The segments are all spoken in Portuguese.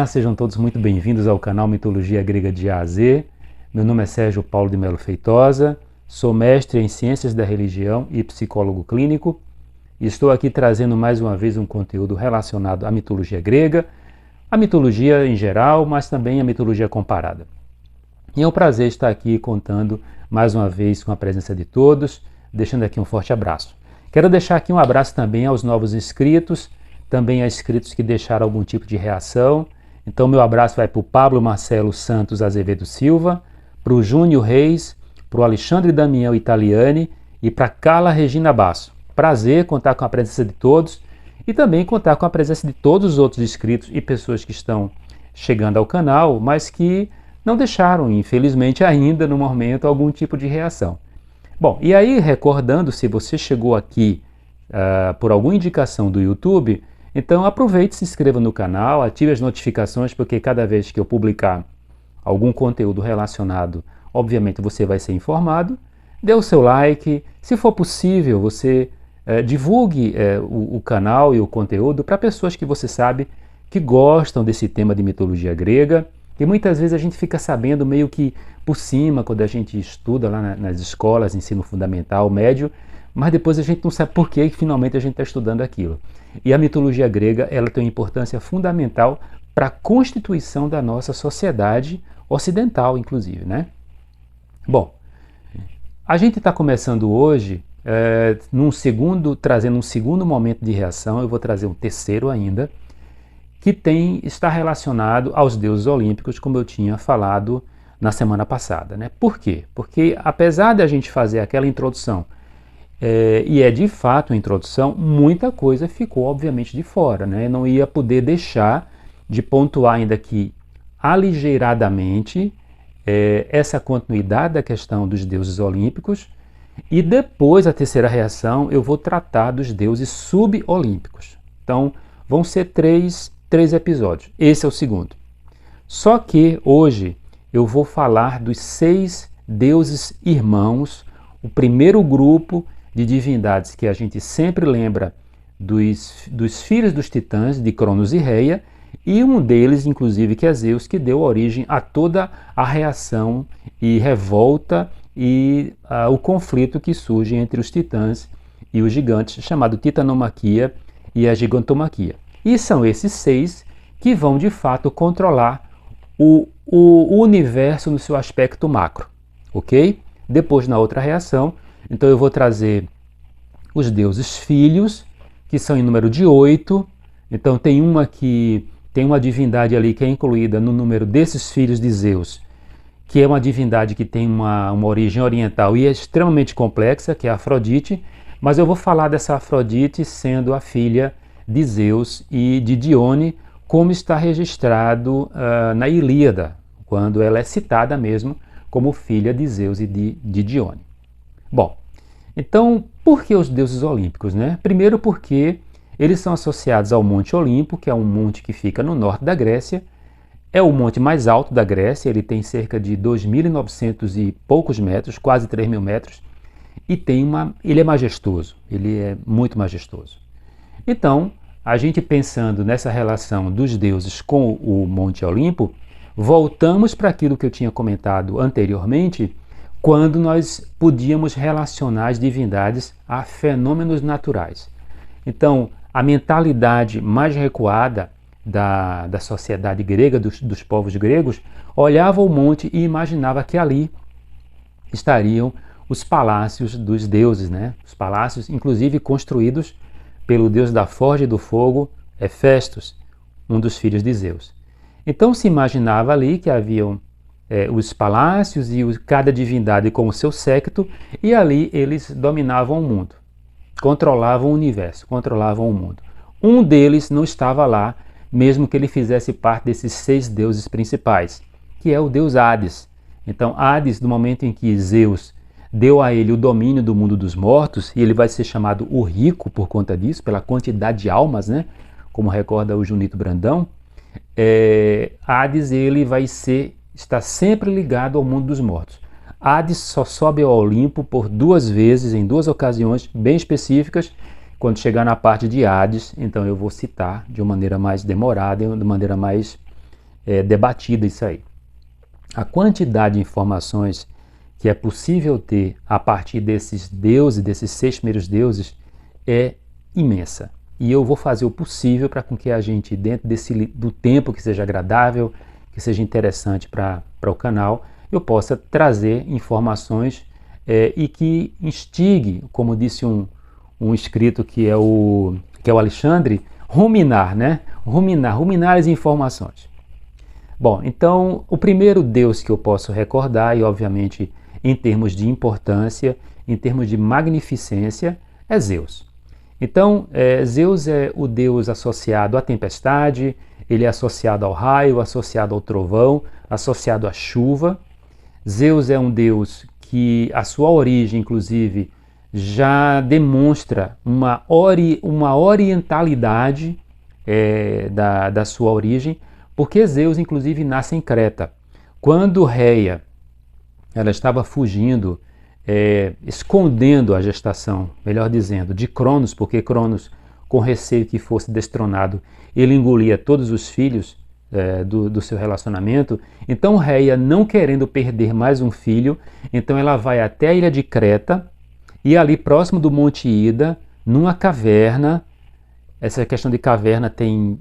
Olá, sejam todos muito bem-vindos ao canal Mitologia Grega de A a Z. Meu nome é Sérgio Paulo de Melo Feitosa, sou mestre em Ciências da Religião e psicólogo clínico e estou aqui trazendo mais uma vez um conteúdo relacionado à mitologia grega, à mitologia em geral, mas também à mitologia comparada. E é um prazer estar aqui contando mais uma vez com a presença de todos, deixando aqui um forte abraço. Quero deixar aqui um abraço também aos novos inscritos, também a inscritos que deixaram algum tipo de reação. Então meu abraço vai para o Pablo Marcelo Santos Azevedo Silva, para o Júnior Reis, para o Alexandre Damião Italiani e para Carla Regina Basso. Prazer contar com a presença de todos e também contar com a presença de todos os outros inscritos e pessoas que estão chegando ao canal, mas que não deixaram, infelizmente ainda no momento, algum tipo de reação. Bom, e aí recordando, se você chegou aqui por alguma indicação do YouTube, então aproveite, se inscreva no canal, ative as notificações, porque cada vez que eu publicar algum conteúdo relacionado, obviamente você vai ser informado. Dê o seu like, se for possível você divulgue o canal e o conteúdo para pessoas que você sabe que gostam desse tema de mitologia grega, e muitas vezes a gente fica sabendo meio que por cima quando a gente estuda lá nas escolas, ensino fundamental, médio, mas depois a gente não sabe por que finalmente a gente está estudando aquilo. E a mitologia grega ela tem uma importância fundamental para a constituição da nossa sociedade ocidental, inclusive, né? Bom, a gente está começando hoje trazendo um segundo momento de reação. Eu vou trazer um terceiro ainda, que está relacionado aos deuses olímpicos, como eu tinha falado na semana passada, né? Por quê? Porque apesar de a gente fazer aquela introdução, e é de fato uma introdução, muita coisa ficou obviamente de fora, né? Eu não ia poder deixar de pontuar ainda que aligeiradamente essa continuidade da questão dos deuses olímpicos, e depois a terceira reação eu vou tratar dos deuses subolímpicos. Então vão ser três episódios, esse é o segundo. Só que hoje eu vou falar dos 6 deuses irmãos, o primeiro grupo de divindades que a gente sempre lembra dos filhos dos titãs, de Cronos e Reia, e um deles, inclusive, que é Zeus, que deu origem a toda a reação e revolta e o conflito que surge entre os titãs e os gigantes, chamado titanomaquia e a gigantomaquia. E são esses 6 que vão, de fato, controlar o universo no seu aspecto macro, ok? Depois, na outra reação, então eu vou trazer os deuses filhos, que são em número de 8. Então tem uma divindade ali que é incluída no número desses filhos de Zeus, que é uma divindade que tem uma origem oriental e é extremamente complexa, que é a Afrodite, mas eu vou falar dessa Afrodite sendo a filha de Zeus e de Dione, como está registrado na Ilíada, quando ela é citada mesmo como filha de Zeus e de Dione. Bom, então por que os deuses olímpicos, né? Primeiro porque eles são associados ao Monte Olimpo, que é um monte que fica no norte da Grécia. É o monte mais alto da Grécia, ele tem cerca de 2.900 e poucos metros, quase 3.000 metros, e ele é majestoso, ele é muito majestoso. Então, a gente pensando nessa relação dos deuses com o Monte Olimpo, voltamos para aquilo que eu tinha comentado anteriormente, quando nós podíamos relacionar as divindades a fenômenos naturais. Então, a mentalidade mais recuada da sociedade grega, dos povos gregos, olhava o monte e imaginava que ali estariam os palácios dos deuses, né? Os palácios, inclusive, construídos pelo deus da forja e do fogo, Hefestos, um dos filhos de Zeus. Então se imaginava ali que haviam os palácios e cada divindade com o seu séquito, e ali eles dominavam o mundo, controlavam o universo, controlavam o mundo. Um deles não estava lá, mesmo que ele fizesse parte desses 6 deuses principais, que é o deus Hades. Então Hades, no momento em que Zeus deu a ele o domínio do mundo dos mortos, e ele vai ser chamado o rico por conta disso, pela quantidade de almas, né? Como recorda o Junito Brandão, Hades ele está sempre ligado ao mundo dos mortos. Hades só sobe ao Olimpo por 2 vezes, em 2 ocasiões bem específicas. Quando chegar na parte de Hades, então eu vou citar de uma maneira mais demorada, de uma maneira mais debatida isso aí. A quantidade de informações que é possível ter a partir desses deuses, desses 6 primeiros deuses, é imensa. E eu vou fazer o possível para que a gente, dentro do tempo que seja agradável, que seja interessante para o canal, eu possa trazer informações e que instigue, como disse um inscrito que é o Alexandre, ruminar, né? Ruminar as informações. Bom, então o primeiro Deus que eu posso recordar, e obviamente em termos de importância, em termos de magnificência, é Zeus. Então, Zeus é o Deus associado à tempestade, ele é associado ao raio, associado ao trovão, associado à chuva. Zeus é um Deus que a sua origem, inclusive, já demonstra uma orientalidade da sua origem, porque Zeus, inclusive, nasce em Creta. Quando Reia ela estava fugindo, escondendo a gestação, melhor dizendo, de Cronos, porque Cronos, com receio que fosse destronado, ele engolia todos os filhos do seu relacionamento. Então Reia, não querendo perder mais um filho, então ela vai até a ilha de Creta e ali próximo do Monte Ida, numa caverna. Essa questão de caverna tem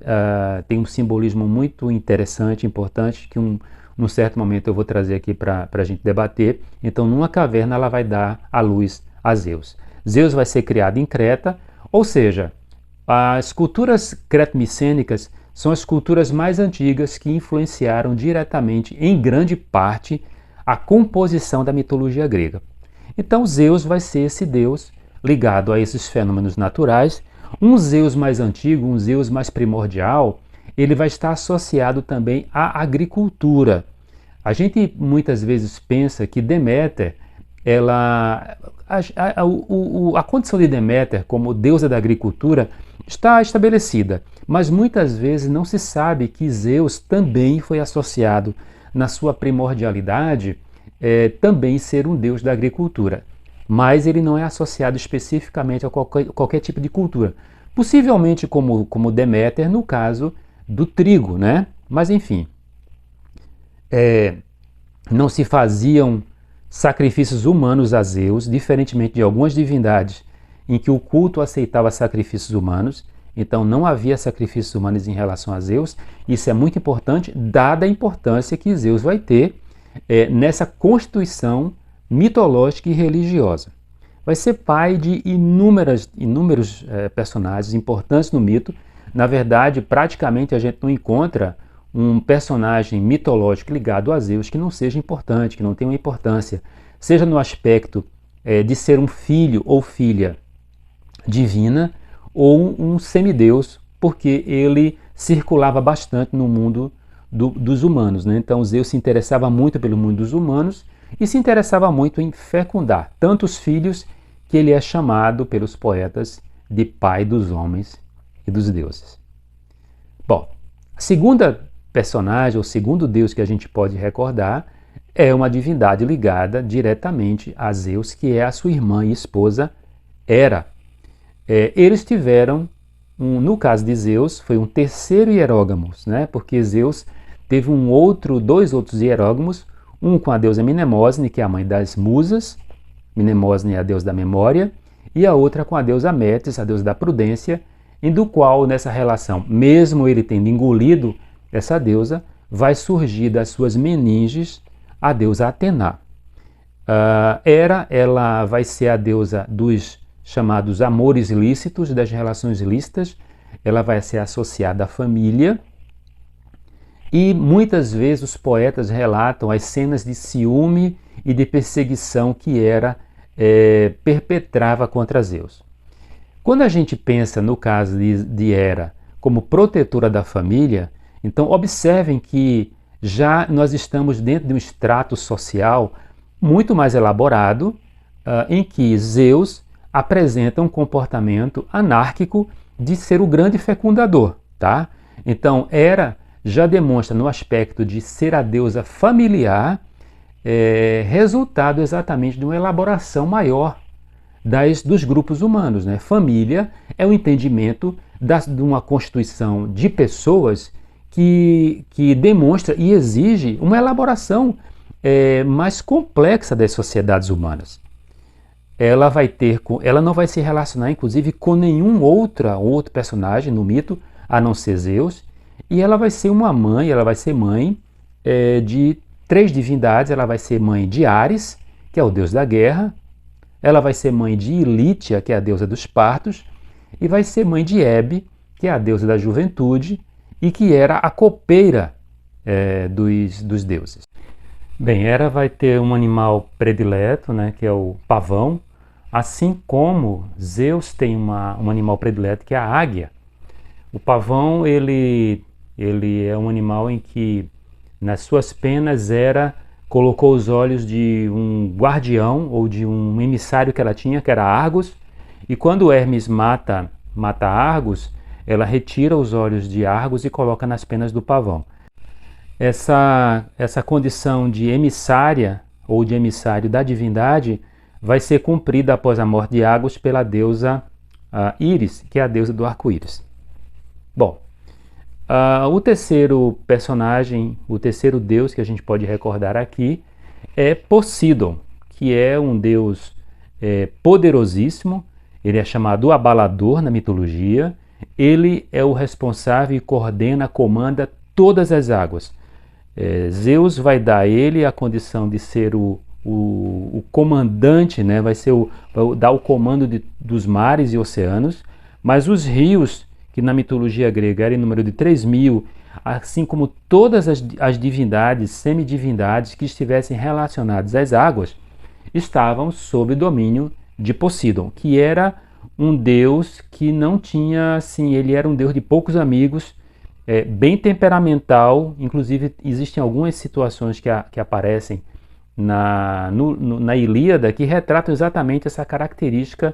um simbolismo muito interessante, importante, que num certo momento eu vou trazer aqui para a gente debater. Então, numa caverna, ela vai dar a luz a Zeus. Zeus vai ser criado em Creta, ou seja, as culturas creto-micênicas são as culturas mais antigas que influenciaram diretamente, em grande parte, a composição da mitologia grega. Então, Zeus vai ser esse deus ligado a esses fenômenos naturais. Um Zeus mais antigo, um Zeus mais primordial, ele vai estar associado também à agricultura. A gente muitas vezes pensa que Deméter, a condição de Deméter como deusa da agricultura está estabelecida, mas muitas vezes não se sabe que Zeus também foi associado, na sua primordialidade, também ser um deus da agricultura. Mas ele não é associado especificamente a qualquer tipo de cultura. Possivelmente como Deméter no caso do trigo, né? Mas enfim, não se faziam sacrifícios humanos a Zeus, diferentemente de algumas divindades em que o culto aceitava sacrifícios humanos. Então não havia sacrifícios humanos em relação a Zeus. Isso é muito importante, dada a importância que Zeus vai ter nessa constituição mitológica e religiosa. Vai ser pai de inúmeros personagens importantes no mito. Na verdade, praticamente a gente não encontra um personagem mitológico ligado a Zeus que não seja importante, que não tenha uma importância, seja no aspecto de ser um filho ou filha divina, ou um semideus, porque ele circulava bastante no mundo dos humanos, né? Então Zeus se interessava muito pelo mundo dos humanos e se interessava muito em fecundar tantos filhos que ele é chamado pelos poetas de pai dos homens e dos deuses. Bom, a segunda personagem, ou segundo deus que a gente pode recordar, é uma divindade ligada diretamente a Zeus, que é a sua irmã e esposa Hera. Eles tiveram, no caso de Zeus, foi um terceiro hierógamos, né? Porque Zeus teve dois outros hierógamos, um com a deusa Mnemosne, que é a mãe das musas. Mnemosne é a deusa da memória, e a outra com a deusa Metis, a deusa da prudência, em do qual, nessa relação, mesmo ele tendo engolido essa deusa, vai surgir das suas meninges a deusa Atena. Hera, ela vai ser a deusa dos chamados amores lícitos, das relações lícitas. Ela vai ser associada à família, e muitas vezes os poetas relatam as cenas de ciúme e de perseguição que Hera perpetrava contra Zeus. Quando a gente pensa no caso de Hera como protetora da família, então observem que já nós estamos dentro de um estrato social muito mais elaborado, em que Zeus apresenta um comportamento anárquico de ser o grande fecundador, tá? Então Hera já demonstra no aspecto de ser a deusa familiar, resultado exatamente de uma elaboração maior dos grupos humanos, né? Família é o entendimento de uma constituição de pessoas que demonstra e exige uma elaboração mais complexa das sociedades humanas. Ela não vai se relacionar, inclusive, com nenhum outro personagem no mito, a não ser Zeus, e ela vai ser mãe de 3 divindades. Ela vai ser mãe de Ares, que é o deus da guerra, ela vai ser mãe de Ilítia, que é a deusa dos partos, e vai ser mãe de Hebe, que é a deusa da juventude, e que era a copeira dos deuses. Bem, Hera vai ter um animal predileto, né, que é o pavão, assim como Zeus tem um animal predileto, que é a águia. O pavão, ele é um animal em que, nas suas penas, Hera colocou os olhos de um guardião ou de um emissário que ela tinha, que era Argos, e quando Hermes mata Argos, ela retira os olhos de Argos e coloca nas penas do pavão. Essa condição de emissária ou de emissário da divindade vai ser cumprida após a morte de Argos pela deusa Íris, que é a deusa do arco-íris. Bom, o terceiro personagem, o terceiro deus que a gente pode recordar aqui é Poseidon, que é um deus poderosíssimo. Ele é chamado o abalador na mitologia. Ele é o responsável e coordena, comanda todas as águas. Zeus vai dar a ele a condição de ser o comandante, né? vai dar o comando dos mares e oceanos, mas os rios, que na mitologia grega era em número de 3.000, assim como todas as divindades, semidivindades que estivessem relacionadas às águas, estavam sob domínio de Poseidon, que era um deus que não tinha, assim, ele era um deus de poucos amigos, bem temperamental. Inclusive existem algumas situações que aparecem na Ilíada que retratam exatamente essa característica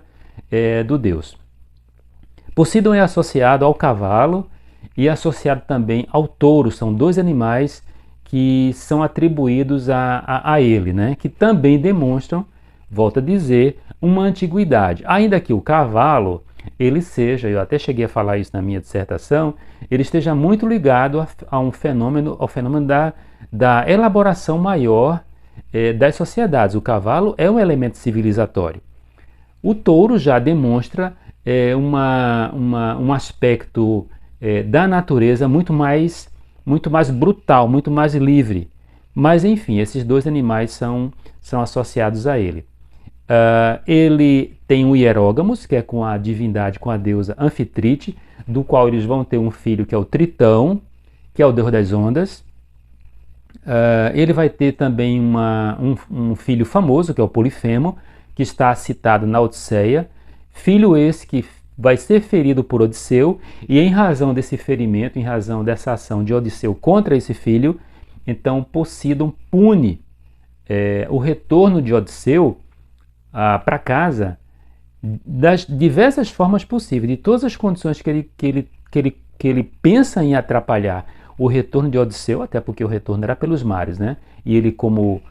do deus. Poseidon é associado ao cavalo e associado também ao touro. São 2 animais que são atribuídos a ele, né? Que também demonstram, volto a dizer, uma antiguidade. Ainda que o cavalo, ele seja, eu até cheguei a falar isso na minha dissertação, ele esteja muito ligado ao fenômeno da elaboração maior das sociedades. O cavalo é um elemento civilizatório. O touro já demonstra um aspecto da natureza muito mais brutal, muito mais livre. Mas, enfim, esses 2 animais são associados a ele. Ele tem o Hierogamos, que é com a divindade, com a deusa Anfitrite, do qual eles vão ter um filho que é o Tritão, que é o deus das ondas. Ele vai ter também um filho famoso, que é o Polifemo, que está citado na Odisseia. Filho esse que vai ser ferido por Odisseu, e em razão desse ferimento, em razão dessa ação de Odisseu contra esse filho, então Poseidon pune o retorno de Odisseu para casa das diversas formas possíveis, de todas as condições que ele pensa em atrapalhar o retorno de Odisseu, até porque o retorno era pelos mares, né? E ele, como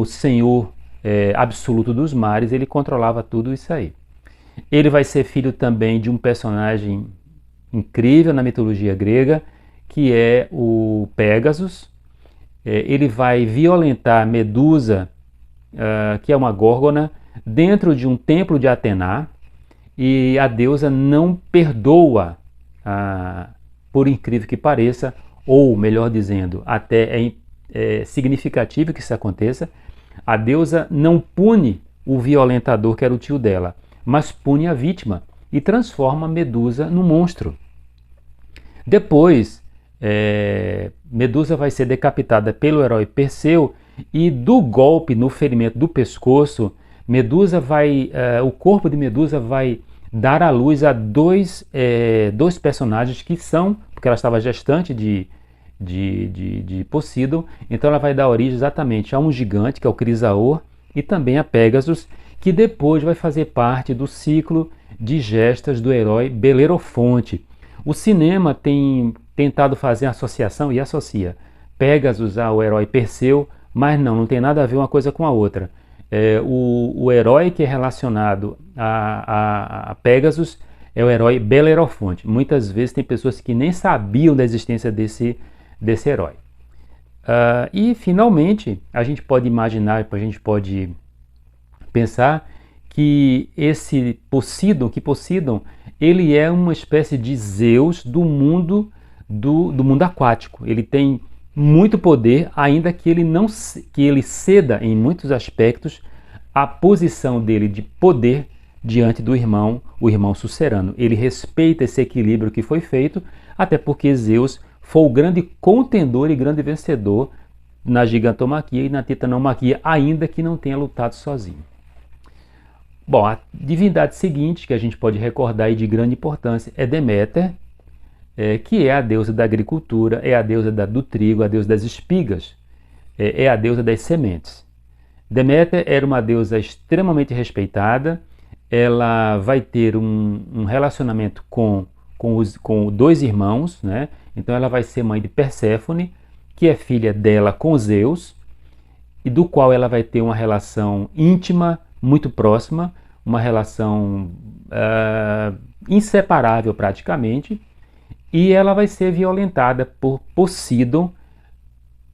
senhor absoluto dos mares, ele controlava tudo isso aí. Ele vai ser filho também de um personagem incrível na mitologia grega, que é o Pégasus. Ele vai violentar Medusa, que é uma górgona, dentro de um templo de Atena, e a deusa não perdoa, por incrível que pareça, ou melhor dizendo, até é significativo que isso aconteça. A deusa não pune o violentador, que era o tio dela, mas pune a vítima e transforma Medusa num monstro. Depois, Medusa vai ser decapitada pelo herói Perseu, e do golpe no ferimento do pescoço, o corpo de Medusa vai dar à luz a dois personagens que são, porque ela estava gestante de Poseidon, então ela vai dar origem exatamente a um gigante, que é o Crisaor, e também a Pégasus, que depois vai fazer parte do ciclo de gestas do herói Belerofonte. O cinema tem tentado fazer a associação e associa Pégasus ao herói Perseu, mas não tem nada a ver uma coisa com a outra. O herói que é relacionado a Pégasus é o herói Belerofonte. Muitas vezes tem pessoas que nem sabiam da existência desse desse herói. E finalmente a gente pode imaginar, a gente pode pensar que esse Poseidon, ele é uma espécie de Zeus do mundo aquático. Ele tem muito poder, ainda que ele ceda em muitos aspectos a posição dele de poder diante do irmão, o irmão Sucerano. Ele respeita esse equilíbrio que foi feito, até porque Zeus foi o grande contendor e grande vencedor na gigantomaquia e na titanomaquia, ainda que não tenha lutado sozinho. Bom, a divindade seguinte que a gente pode recordar e de grande importância é Deméter, que é a deusa da agricultura, é a deusa do trigo, a deusa das espigas, é a deusa das sementes. Deméter era uma deusa extremamente respeitada, ela vai ter um relacionamento com dois irmãos, né? Então ela vai ser mãe de Perséfone, que é filha dela com Zeus, e do qual ela vai ter uma relação íntima, muito próxima, uma relação inseparável praticamente, e ela vai ser violentada por Poseidon,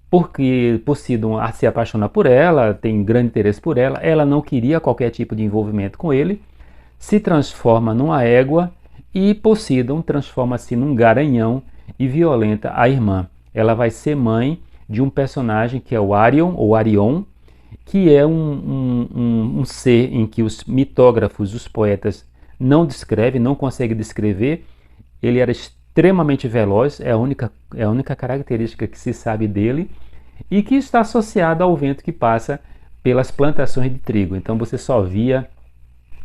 porque Poseidon se apaixona por ela, tem grande interesse por ela, ela não queria qualquer tipo de envolvimento com ele, se transforma numa égua e Poseidon transforma-se num garanhão e violenta a irmã. Ela vai ser mãe de um personagem que é o Arion, ou Arion, que é um ser em que os mitógrafos, os poetas, não descrevem, não conseguem descrever. Ele era extremamente veloz, é a única característica que se sabe dele, e que está associado ao vento que passa pelas plantações de trigo. Então você só via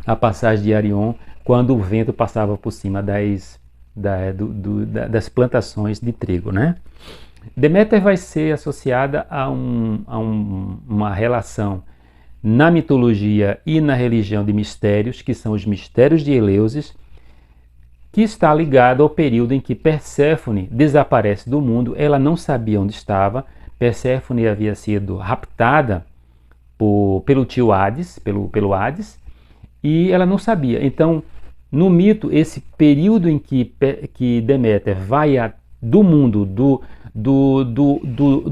a passagem de Arion quando o vento passava por cima das plantações de trigo, né? Deméter vai ser associada a uma relação na mitologia e na religião de mistérios, que são os mistérios de Eleusis, que está ligado ao período em que Perséfone desaparece do mundo. Ela não sabia onde estava. Perséfone havia sido raptada pelo tio Hades, pelo Hades, e ela não sabia. Então, no mito, esse período em que Deméter vai do mundo, do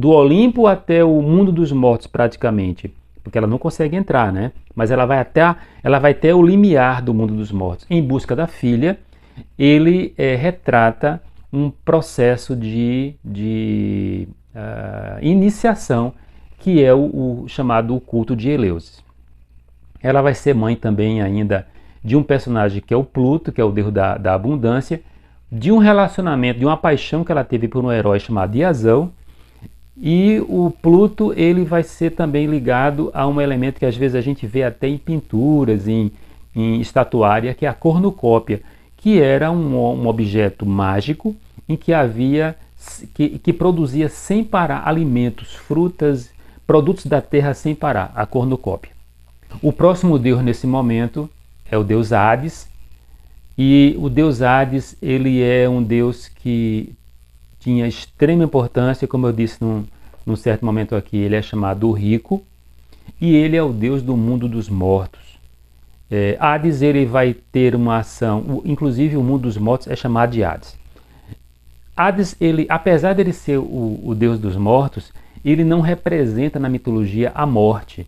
Olimpo até o mundo dos mortos praticamente, porque ela não consegue entrar, né? Mas ela vai até o limiar do mundo dos mortos. Em busca da filha, ele retrata um processo de iniciação, que é o chamado culto de Eleusis. Ela vai ser mãe também ainda de um personagem que é o Pluto, que é o deus da abundância, de um relacionamento, de uma paixão que ela teve por um herói chamado Iazão. E o Pluto, ele vai ser também ligado a um elemento que às vezes a gente vê até em pinturas, em estatuária, que é a cornucópia, que era um objeto mágico em que que produzia sem parar alimentos, frutas, produtos da terra sem parar, a cornucópia. O próximo deus nesse momento é o deus Hades, e o deus Hades, ele é um deus que tinha extrema importância, como eu disse num certo momento aqui, ele é chamado o Rico, e ele é o deus do mundo dos mortos. Hades, ele vai ter uma ação, inclusive o mundo dos mortos é chamado de Hades. Hades, apesar de ele ser o deus dos mortos, ele não representa na mitologia a morte.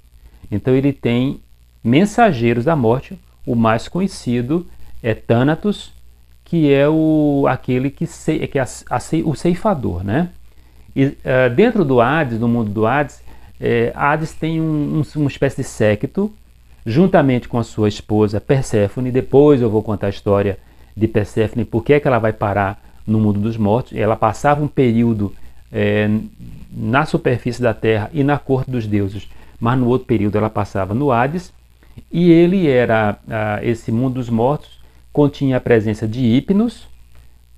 Então ele tem mensageiros da morte. O mais conhecido é Thanatos, que é aquele que é o ceifador, né? E, dentro do Hades, no mundo do Hades, Hades tem uma espécie de séquito, juntamente com a sua esposa Perséfone. Depois eu vou contar a história de Perséfone, porque é que ela vai parar no mundo dos mortos. Ela passava um período na superfície da terra e na corte dos deuses, mas no outro período ela passava no Hades, e esse mundo dos mortos continha a presença de Hipnos,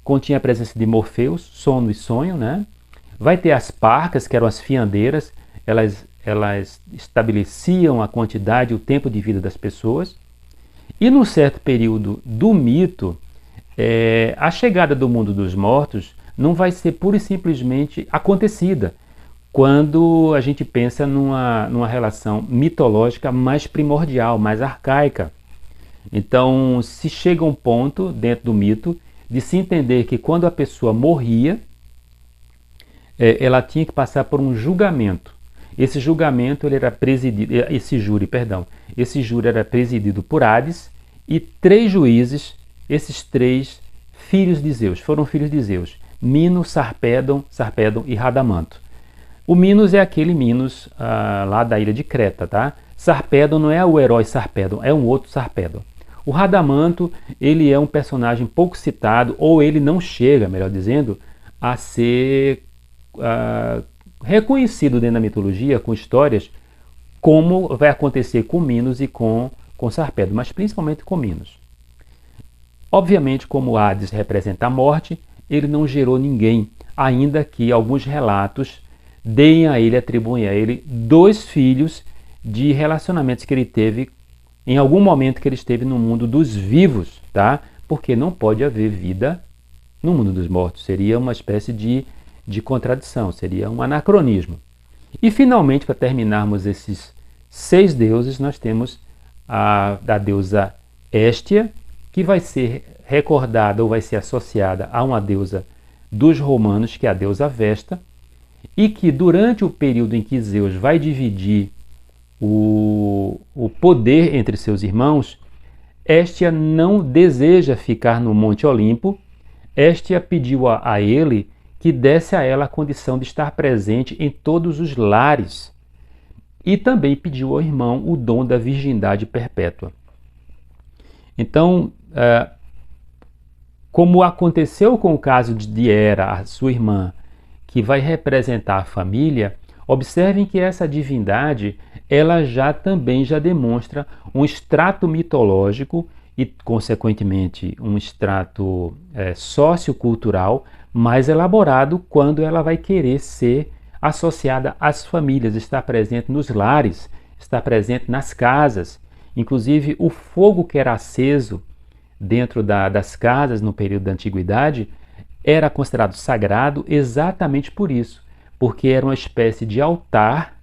continha a presença de Morfeus, sono e sonho, né? Vai ter as parcas, que eram as fiandeiras, elas estabeleciam a quantidade e o tempo de vida das pessoas. E num certo período do mito, a chegada do mundo dos mortos não vai ser pura e simplesmente acontecida, quando a gente pensa numa relação mitológica mais primordial, mais arcaica. Então, se chega um ponto dentro do mito de se entender que quando a pessoa morria, ela tinha que passar por um julgamento. Esse julgamento ele era presidido, esse júri era presidido por Hades e 3 juízes, esses 3 filhos de Zeus, foram filhos de Zeus, Minos, Sarpedon e Radamanto. O Minos é aquele Minos lá da ilha de Creta, tá? Sarpedon não é o herói Sarpedon, é um outro Sarpedon. O Radamanto, ele é um personagem pouco citado, ou ele não chega, melhor dizendo, a ser reconhecido dentro da mitologia, com histórias, como vai acontecer com Minos e com Sarpedon, mas principalmente com Minos. Obviamente, como Hades representa a morte, ele não gerou ninguém, ainda que alguns relatos atribuem a ele 2 filhos de relacionamentos que ele teve em algum momento que ele esteve no mundo dos vivos, tá? Porque não pode haver vida no mundo dos mortos. Seria uma espécie de contradição, seria um anacronismo. E finalmente, para terminarmos esses 6 deuses, nós temos a deusa Héstia, que vai ser recordada ou vai ser associada a uma deusa dos romanos, que é a deusa Vesta, e que durante o período em que Zeus vai dividir o poder entre seus irmãos, Héstia não deseja ficar no Monte Olimpo. Héstia pediu a ele que desse a ela a condição de estar presente em todos os lares e também pediu ao irmão o dom da virgindade perpétua. Então, como aconteceu com o caso de Hera, a sua irmã, que vai representar a família, observem que essa divindade ela também já demonstra um extrato mitológico e, consequentemente, um extrato sociocultural mais elaborado quando ela vai querer ser associada às famílias, estar presente nos lares, estar presente nas casas. Inclusive, o fogo que era aceso dentro das casas no período da antiguidade era considerado sagrado exatamente por isso, porque era uma espécie de altar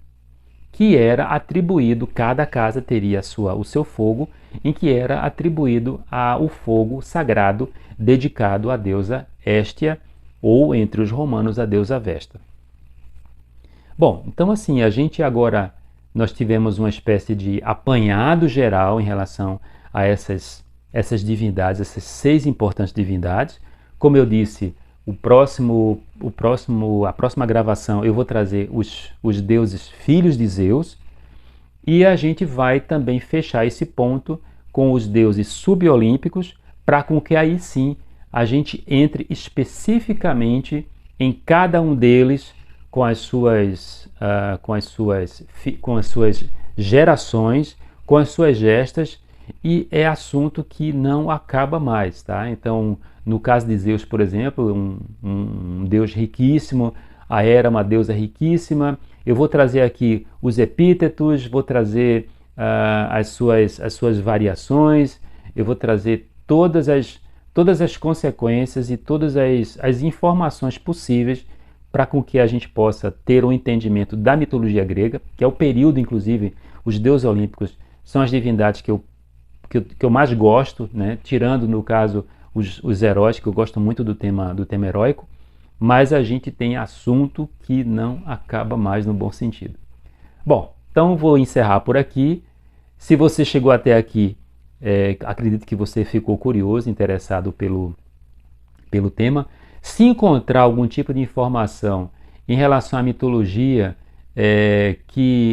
que era atribuído, cada casa teria o seu fogo, em que era atribuído o fogo sagrado dedicado à deusa Héstia, ou entre os romanos a deusa Vesta. Bom, então assim, nós tivemos uma espécie de apanhado geral em relação a essas divindades, essas 6 importantes divindades. Como eu disse, a próxima gravação eu vou trazer os deuses filhos de Zeus, e a gente vai também fechar esse ponto com os deuses subolímpicos, para com que aí sim a gente entre especificamente em cada um deles com as suas gerações, com as suas gestas, e é assunto que não acaba mais, tá? Então, no caso de Zeus, por exemplo, um deus riquíssimo, a Hera, uma deusa riquíssima. Eu vou trazer aqui os epítetos, vou trazer as suas variações, eu vou trazer todas as consequências e todas as informações possíveis para com que a gente possa ter um entendimento da mitologia grega, que é o período, inclusive, os deuses olímpicos são as divindades que eu mais gosto, né? Tirando, no caso, os heróis, que eu gosto muito do tema heróico, mas a gente tem assunto que não acaba mais no bom sentido. Bom, então vou encerrar por aqui. Se você chegou até aqui, acredito que você ficou curioso, interessado pelo tema. Se encontrar algum tipo de informação em relação à mitologia,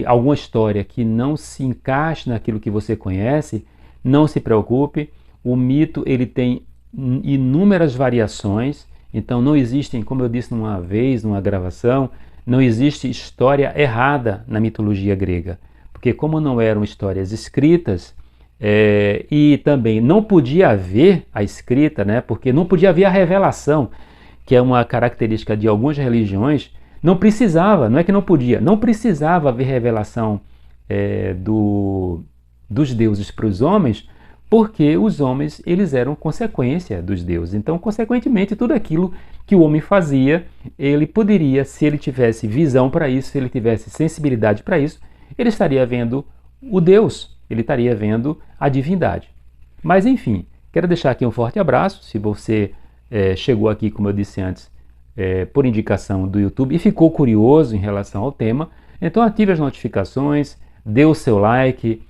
alguma história que não se encaixe naquilo que você conhece, não se preocupe. O mito ele tem inúmeras variações, então não existem, como eu disse numa vez, numa gravação, não existe história errada na mitologia grega, porque como não eram histórias escritas, e também não podia haver a escrita, né, porque não podia haver a revelação, que é uma característica de algumas religiões, não precisava, não é que não podia, não precisava haver revelação dos deuses para os homens, porque os homens eles eram consequência dos deuses. Então, consequentemente, tudo aquilo que o homem fazia, ele poderia, se ele tivesse visão para isso, se ele tivesse sensibilidade para isso, ele estaria vendo o Deus, ele estaria vendo a divindade. Mas, enfim, quero deixar aqui um forte abraço. Se você chegou aqui, como eu disse antes, por indicação do YouTube e ficou curioso em relação ao tema, então ative as notificações, dê o seu like,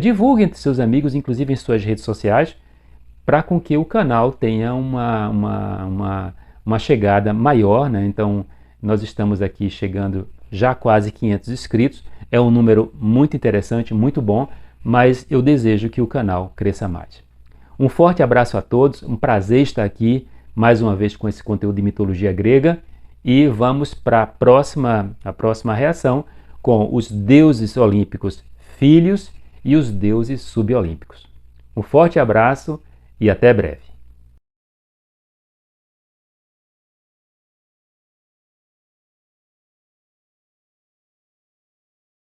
divulgue entre seus amigos, inclusive em suas redes sociais, para com que o canal tenha uma chegada maior, né? Então, nós estamos aqui chegando já quase 500 inscritos, é um número muito interessante, muito bom, mas eu desejo que o canal cresça mais. Um forte abraço a todos, um prazer estar aqui mais uma vez com esse conteúdo de mitologia grega e vamos para a próxima reação com os deuses olímpicos filhos e os deuses subolímpicos. Um forte abraço e até breve.